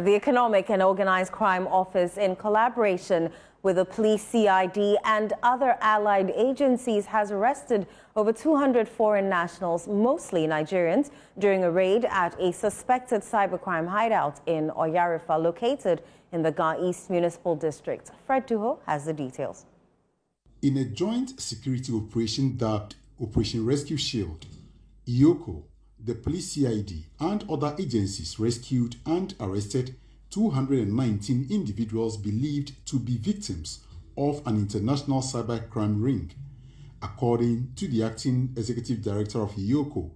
The Economic and Organized Crime Office, in collaboration with the police, CID, and other allied agencies, has arrested over 200 foreign nationals, mostly Nigerians, during a raid at a suspected cybercrime hideout in Oyarifa, located in the Ga East Municipal District. Fred Duho has the details. In a joint security operation dubbed Operation Rescue Shield, EOCO, the police, CID, and other agencies rescued and arrested 219 individuals believed to be victims of an international cybercrime ring. According to the acting executive director of EOCO,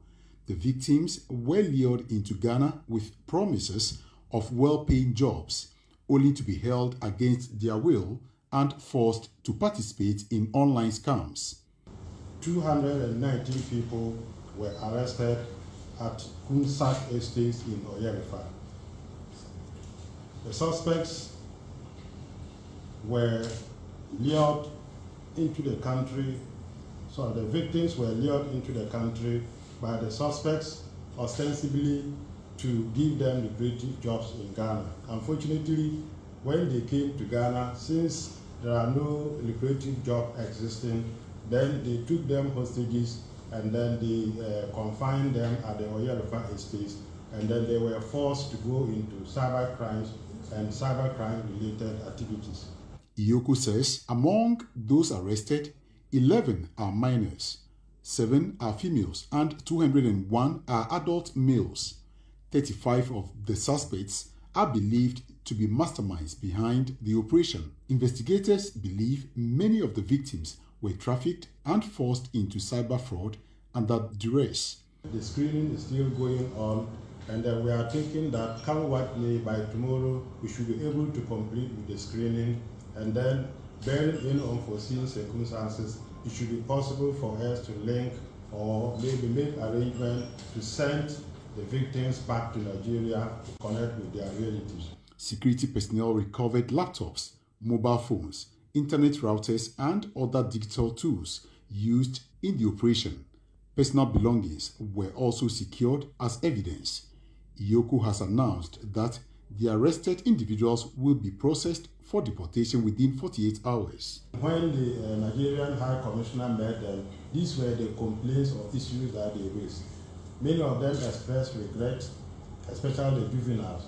the victims were lured into Ghana with promises of well-paying jobs, only to be held against their will and forced to participate in online scams. 219 people were arrested at Kunsak Estates in Oyarifa. The suspects were lured into the country, the victims were lured into the country by the suspects, ostensibly to give them lucrative jobs in Ghana. Unfortunately, when they came to Ghana, since there are no lucrative jobs existing, then they took them hostages and then they confined them at the Oyarifa estates, and then they were forced to go into cyber crimes and cybercrime-related activities. EOCO says among those arrested, 11 are minors, 7 are females, and 201 are adult males. 35 of the suspects are believed to be masterminds behind the operation. Investigators believe many of the victims were trafficked and forced into cyber fraud under duress. The screening is still going on, and we are thinking that come what may, by tomorrow we should be able to complete with the screening, and then bearing in unforeseen circumstances, it should be possible for us to link or maybe make arrangements to send the victims back to Nigeria to connect with their relatives. Security personnel recovered laptops, mobile phones, internet routers, and other digital tools used in the operation. Personal belongings were also secured as evidence. EOCO has announced that the arrested individuals will be processed for deportation within 48 hours. When the Nigerian High Commissioner met them, these were the complaints or issues that they raised. Many of them expressed regret, especially the juveniles.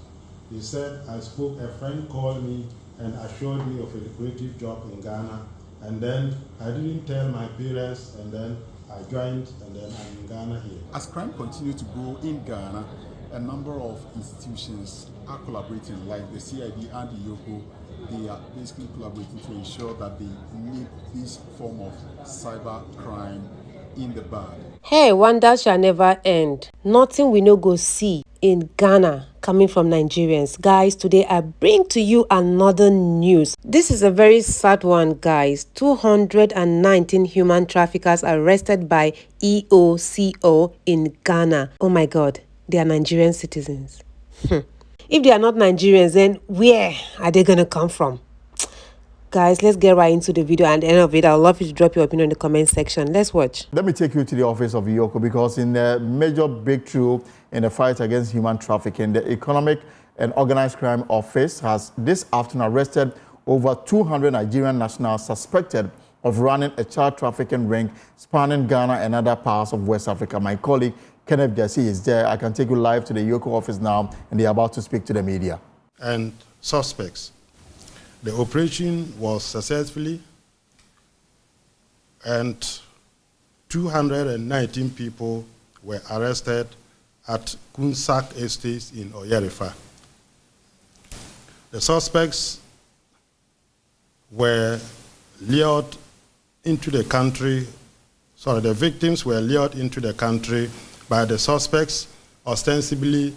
They said, a friend called me and assured me of a lucrative job in Ghana, and then I didn't tell my parents, and then I joined, and then I'm in Ghana here. As crime continues to grow in Ghana, a number of institutions are collaborating, like the CID and the EOCO. They are basically collaborating to ensure that they nip this form of cyber crime in the bud. Hey, wonders shall never end. Nothing we no go see in Ghana coming from Nigerians. Guys, today I bring to you another news. This is a very sad one, guys. 219 human traffickers arrested by EOCO in Ghana. Oh my God, they are Nigerian citizens. If they are not Nigerians, then where are they going to come from? Guys, let's get right into the video, and at the end of it, I'd love you to drop your opinion in the comment section. Let's watch. Let me take you to the office of EOCO, because in the major breakthrough in the fight against human trafficking, the Economic and Organized Crime Office has this afternoon arrested over 200 Nigerian nationals suspected of running a child trafficking ring spanning Ghana and other parts of West Africa. My colleague Kenneth Jassi is there. I can take you live to the EOCO office now, and they are about to speak to the media. And suspects. The operation was successfully, and 219 people were arrested at Kunsak Estates in Oyarifa. The suspects were lured into the country, the victims were lured into the country by the suspects, ostensibly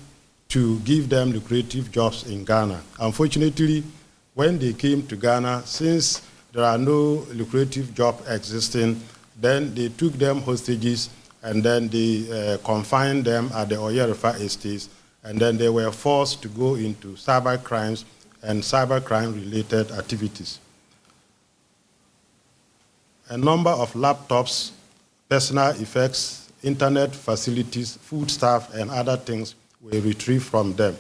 to give them lucrative jobs in Ghana. Unfortunately, when they came to Ghana, since there are no lucrative jobs existing, then they took them hostages, and then they confined them at the Oyarifa estates, and then they were forced to go into cyber crimes and cybercrime-related activities. A number of laptops, personal effects, internet facilities, food stuff, and other things were retrieved from them.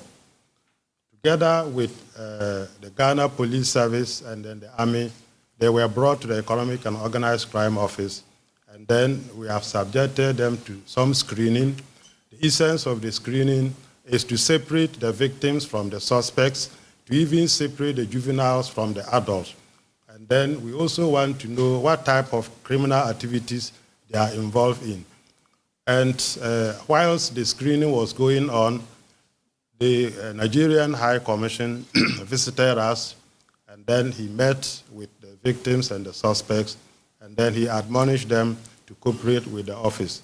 Together with the Ghana Police Service and then the Army, they were brought to the Economic and Organized Crime Office, and then we have subjected them to some screening. The essence of the screening is to separate the victims from the suspects, to even separate the juveniles from the adults. And then we also want to know what type of criminal activities they are involved in. And whilst the screening was going on, the Nigerian High Commission visited us, and then he met with the victims and the suspects, and then he admonished them to cooperate with the office.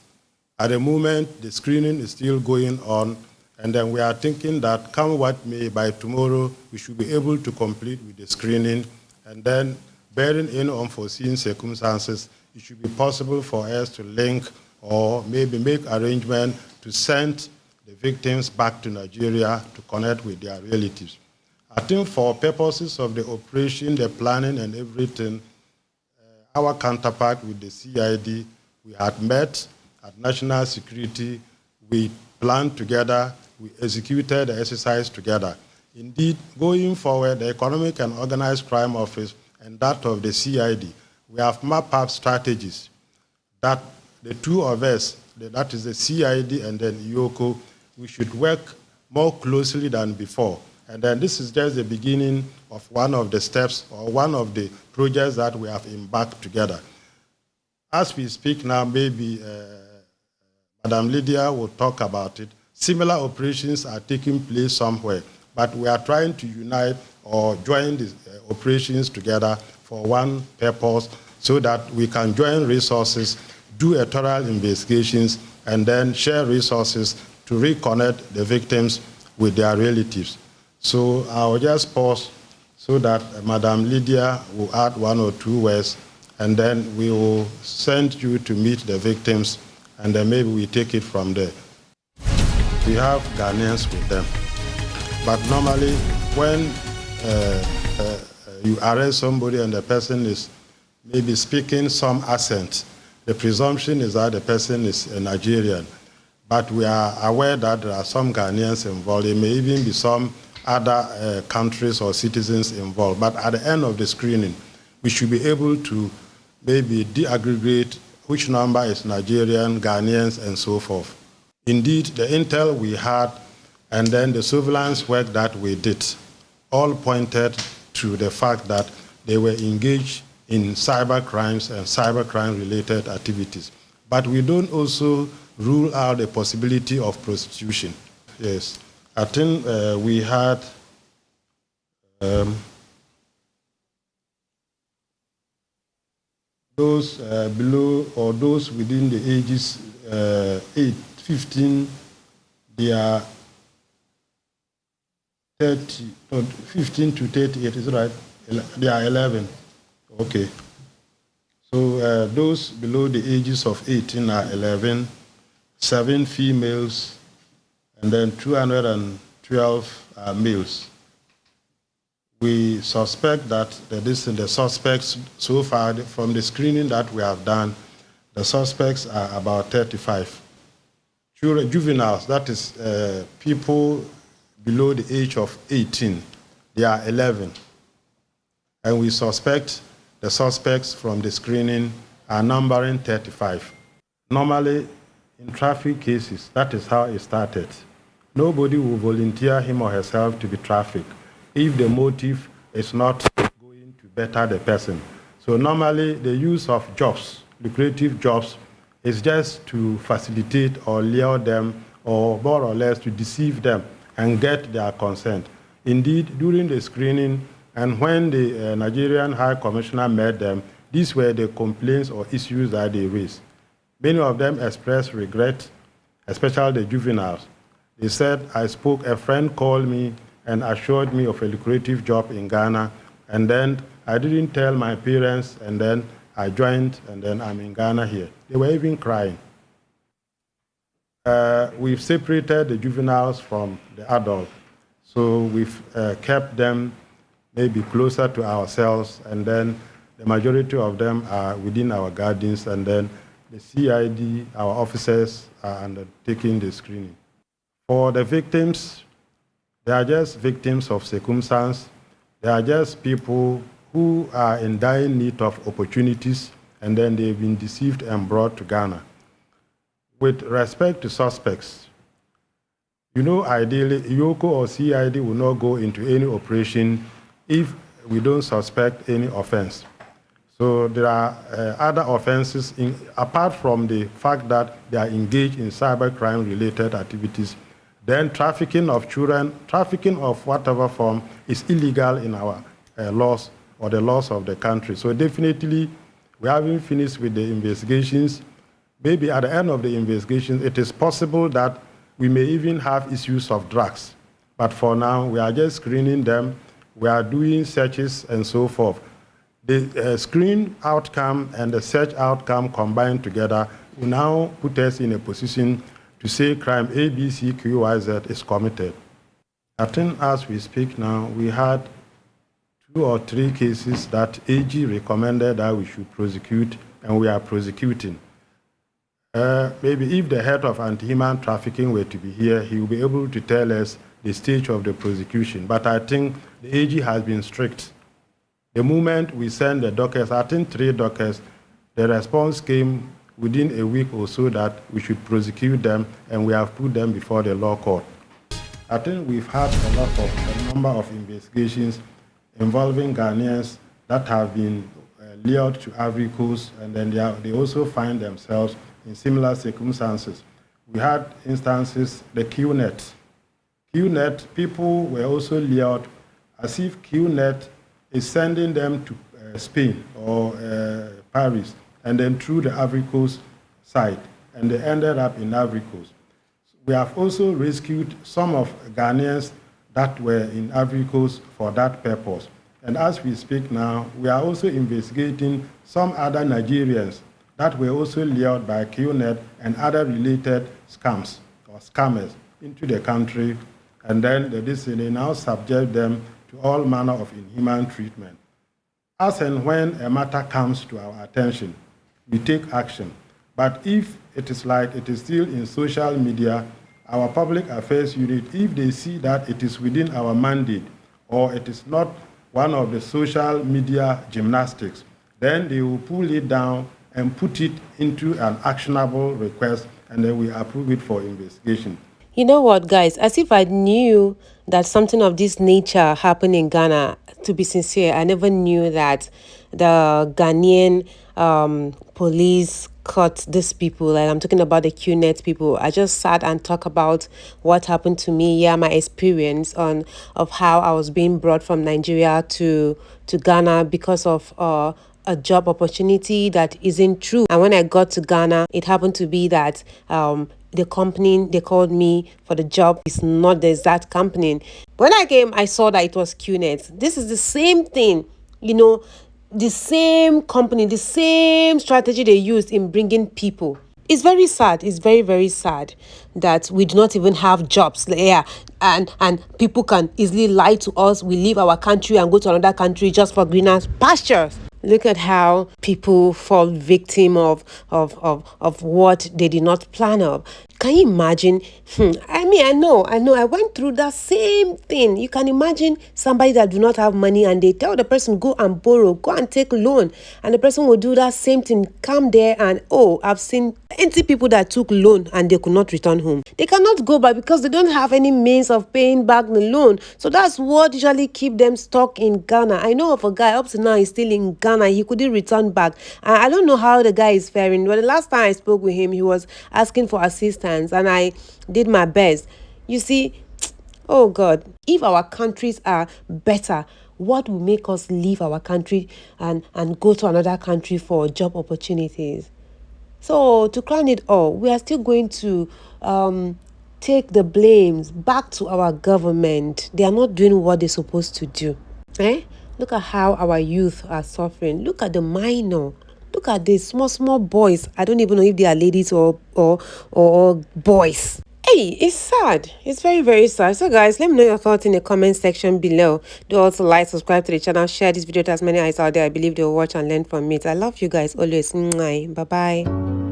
At the moment, the screening is still going on, and then we are thinking that come what may, by tomorrow, we should be able to complete with the screening, and then bearing in unforeseen circumstances, it should be possible for us to link or maybe make arrangements to send the victims back to Nigeria to connect with their relatives. I think for purposes of the operation, the planning and everything, our counterpart with the CID, we had met at National Security, we planned together, we executed the exercise together. Indeed, going forward, the Economic and Organized Crime Office and that of the CID, we have mapped out strategies that the two of us, that is the CID and then EOCO, we should work more closely than before. And then this is just the beginning of one of the steps or one of the projects that we have embarked together. As we speak now, maybe Madam Lydia will talk about it. Similar operations are taking place somewhere, but we are trying to unite or join these operations together for one purpose so that we can join resources, do a thorough investigations, and then share resources to reconnect the victims with their relatives. So I'll just pause so that Madam Lydia will add one or two words, and then we will send you to meet the victims, and then maybe we take it from there. We have Ghanaians with them. But normally, when you arrest somebody and the person is maybe speaking some accent, the presumption is that the person is a Nigerian. But we are aware that there are some Ghanaians involved. There may even be some other countries or citizens involved. But at the end of the screening, we should be able to maybe de-aggregate which number is Nigerian, Ghanaians, and so forth. Indeed, the intel we had and then the surveillance work that we did all pointed to the fact that they were engaged in cyber crimes and cyber crime-related activities. But we don't also rule out the possibility of prostitution. Yes, I think we had those below or those within the ages 15, they are 30, 15 to 38, is it right? They are 11. Okay. So those below the ages of 18 are 11, 7 females, and then 212 are males. We suspect that the suspects, so far from the screening that we have done, the suspects are about 35. Juveniles, that is people below the age of 18, they are 11. And we suspect the suspects from the screening are numbering 35. Normally, in traffic cases, that is how it started. Nobody will volunteer him or herself to be trafficked if the motive is not going to better the person. So normally, the use of jobs, lucrative jobs, is just to facilitate or lure them or more or less to deceive them and get their consent. Indeed, during the screening and when the Nigerian High Commissioner met them, these were the complaints or issues that they raised. Many of them expressed regret, especially the juveniles. They said, a friend called me and assured me of a lucrative job in Ghana, and then I didn't tell my parents, and then I joined, and then I'm in Ghana here. They were even crying. We've separated the juveniles from the adults, so we've kept them maybe closer to ourselves, and then the majority of them are within our gardens, and then the CID, our officers, are undertaking the screening. For the victims, They are just victims of circumstance. They are just people who are in dire need of opportunities, and then they've been deceived and brought to Ghana. With respect to suspects, ideally, EOCO or CID will not go into any operation if we don't suspect any offense. So there are other offenses, apart from the fact that they are engaged in cybercrime-related activities. Then trafficking of children, trafficking of whatever form is illegal in our laws or the laws of the country. So definitely, we haven't finished with the investigations. Maybe at the end of the investigations, it is possible that we may even have issues of drugs. But for now, we are just screening them. We are doing searches and so forth. The screen outcome and the search outcome combined together will now put us in a position to say crime A, B, C, Q, Y, Z is committed. I think as we speak now, we had 2 or 3 cases that AG recommended that we should prosecute, and we are prosecuting. Maybe if the head of anti-human trafficking were to be here, he will be able to tell us the stage of the prosecution. But I think the AG has been strict. The moment we send the dockets, I think 3 dockets, the response came within a week or so that we should prosecute them, and we have put them before the law court. I think we've had a number of investigations involving Ghanaians that have been lured to Ivory Coast, and then they also find themselves in similar circumstances. We had instances, the QNet. QNet, people were also lured as if QNet is sending them to Spain or Paris, and then through the Ivory Coast side, and they ended up in Ivory Coast. We have also rescued some of Ghanaians that were in Ivory Coast for that purpose. And as we speak now, we are also investigating some other Nigerians that were also lured by QNet and other related scams or scammers into the country, and then they now subject them to all manner of inhuman treatment. As and when a matter comes to our attention, we take action. But if it is like it is still in social media, our public affairs unit, if they see that it is within our mandate or it is not one of the social media gymnastics, then they will pull it down and put it into an actionable request, and then we approve it for investigation. You know what, guys? As if I knew that something of this nature happened in Ghana. To be sincere, I never knew that the Ghanaian police caught these people. Like, I'm talking about the QNet people. I just sat and talked about what happened to me, my experience of how I was being brought from Nigeria to Ghana because of a job opportunity that isn't true. And when I got to Ghana, it happened to be that the company they called me for the job is not the exact company. When I came, I saw that it was QNet. This is the same thing, the same company, the same strategy they used in bringing people. It's very sad. It's very, very sad that we do not even have jobs here, and people can easily lie to us. We leave our country and go to another country just for greener pastures. Look at how people fall victim of what they did not plan of. Can you imagine? I know. I went through that same thing. You can imagine somebody that do not have money, and they tell the person, go and borrow, go and take loan. And the person will do that same thing, come there, and I've seen plenty people that took loan and they could not return home. They cannot go back because they don't have any means of paying back the loan. So that's what usually keep them stuck in Ghana. I know of a guy up to now, he's still in Ghana. He couldn't return back. I don't know how the guy is faring. But the last time I spoke with him, he was asking for assistance, and I did my best. You see, oh God, if our countries are better, what will make us leave our country and go to another country for job opportunities? So to crown it all, we are still going to take the blames back to our government. They are not doing what they're supposed to do. Look at how our youth are suffering. Look at the minor. Look at the small boys. I don't even know if they are ladies or boys. Hey, it's sad. It's very, very sad. So guys, let me know your thoughts in the comment section below. Do also like, subscribe to the channel, share this video to as many eyes out there. I believe they'll watch and learn from it. I love you guys always. Bye bye.